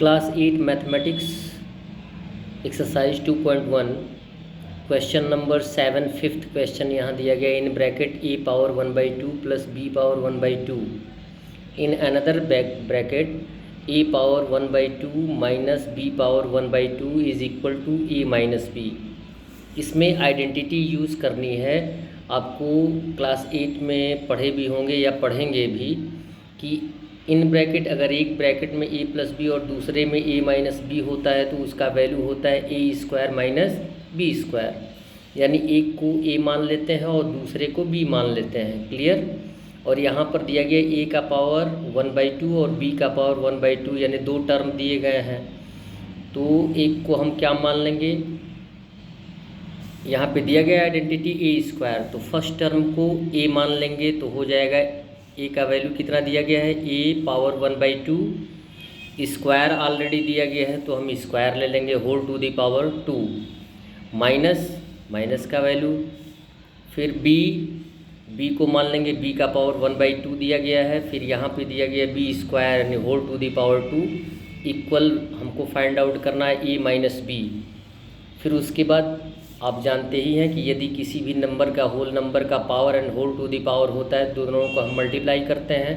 Class 8 mathematics exercise 2.1 question number 7 fifth question यहाँ दिया गया in bracket A power 1/2 plus B power 1/2 in another bracket A power 1/2 minus B power 1/2 is equal to A minus b. इसमें identity use करनी है। आपको class 8 में पढ़े भी होंगे या पढ़ेंगे भी कि इन ब्रैकेट अगर एक ब्रैकेट में ए प्लस बी और दूसरे में ए माइनस बी होता है तो उसका वैल्यू होता है ए स्क्वायर माइनस बी स्क्वायर, यानी एक को ए मान लेते हैं और दूसरे को बी मान लेते हैं। क्लियर। और यहाँ पर दिया गया ए का पावर 1/2 और बी का पावर 1/2, यानी दो टर्म दिए गए हैं। तो एक को हम क्या मान लेंगे, यहाँ पे दिया गया आइडेंटिटी ए स्क्वायर, तो फर्स्ट टर्म को ए मान लेंगे तो हो जाएगा ए का वैल्यू कितना दिया गया है ए पावर 1/2, स्क्वायर ऑलरेडी दिया गया है तो हम स्क्वायर ले लेंगे whole to the power 2 minus का वैल्यू, फिर बी को मान लेंगे बी का पावर 1/2 दिया गया है, फिर यहाँ पे दिया गया बी स्क्वायर यानी whole to the power 2 equal हमको फाइंड आउट करना है ए माइनस बी। फिर उसके बाद आप जानते ही हैं कि यदि किसी भी नंबर का होल नंबर का power and whole to the power होता है दोनों को हम मल्टीप्लाई करते हैं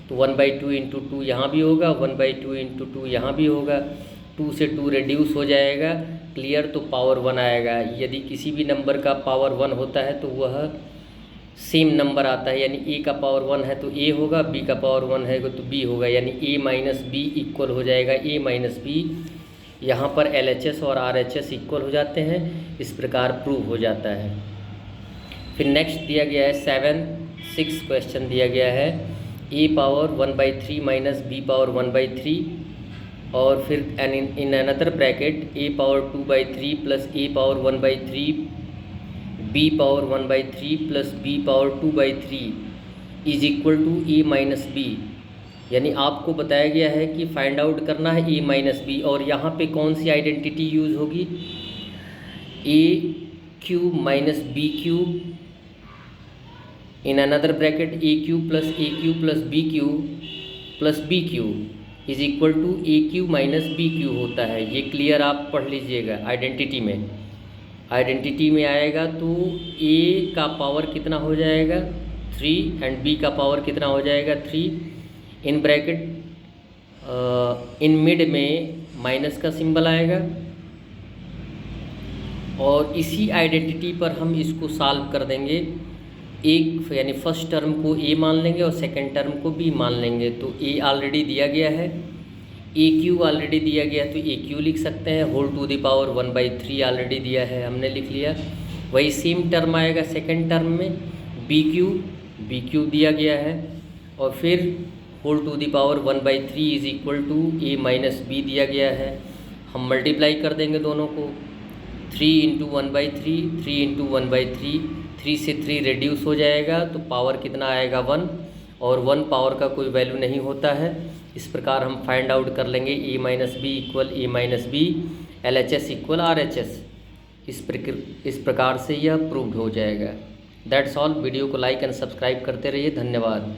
तो 1/2 इंटू 2 यहाँ भी होगा, 1/2 इंटू 2 यहाँ भी होगा, 2 से 2 रिड्यूस हो जाएगा। क्लियर। तो पावर 1 आएगा। यदि किसी भी नंबर का पावर 1 होता है तो वह सेम नंबर आता है, यानी ए का पावर 1 है तो ए होगा, बी का पावर 1 है तो बी होगा, यानी ए माइनस बी इक्वल हो जाएगा ए माइनस बी। यहाँ पर LHS और RHS इक्वल हो जाते हैं, इस प्रकार प्रूव हो जाता है। फिर नेक्स्ट दिया गया है 6 क्वेश्चन दिया गया है A power 1/3 minus B power 1/3 और फिर in another bracket A power 2/3 plus A power 1/3 B power 1/3 plus B power 2/3 is equal to A minus B. यानी आपको बताया गया है कि फाइंड आउट करना है ए माइनस बी, और यहाँ पे कौन सी आइडेंटिटी यूज़ होगी A cube minus B cube in another bracket A cube plus B cube is equal to A cube minus B cube होता है। ये क्लियर आप पढ़ लीजिएगा। आइडेंटिटी में आएगा तो ए का पावर कितना हो जाएगा 3 एंड बी का पावर कितना हो जाएगा 3। इन ब्रैकेट इन मिड में माइनस का सिंबल आएगा और इसी आइडेंटिटी पर हम इसको सॉल्व कर देंगे। एक यानी फर्स्ट टर्म को ए मान लेंगे और सेकंड टर्म को बी मान लेंगे। तो ए ऑलरेडी दिया गया है, ए क्यू ऑलरेडी दिया गया है तो ए क्यू लिख सकते हैं, whole to the power 1/3 already दिया है हमने लिख लिया। वही सेम टर्म आएगा सेकंड टर्म में बी क्यू दिया गया है और फिर whole to the power 1/3 is equal to A minus B दिया गया है। हम मल्टीप्लाई कर देंगे दोनों को, 3 इंटू 1/3, 3 इंटू 1/3, 3 से 3 रिड्यूस हो जाएगा तो पावर कितना आएगा 1, और 1 पावर का कोई वैल्यू नहीं होता है। इस प्रकार हम फाइंड आउट कर लेंगे A minus B equal A minus B, LHS equal RHS। इस प्रकार से यह प्रूव्ड हो जाएगा। That's all. वीडियो को लाइक एंड सब्सक्राइब करते रहिए। धन्यवाद।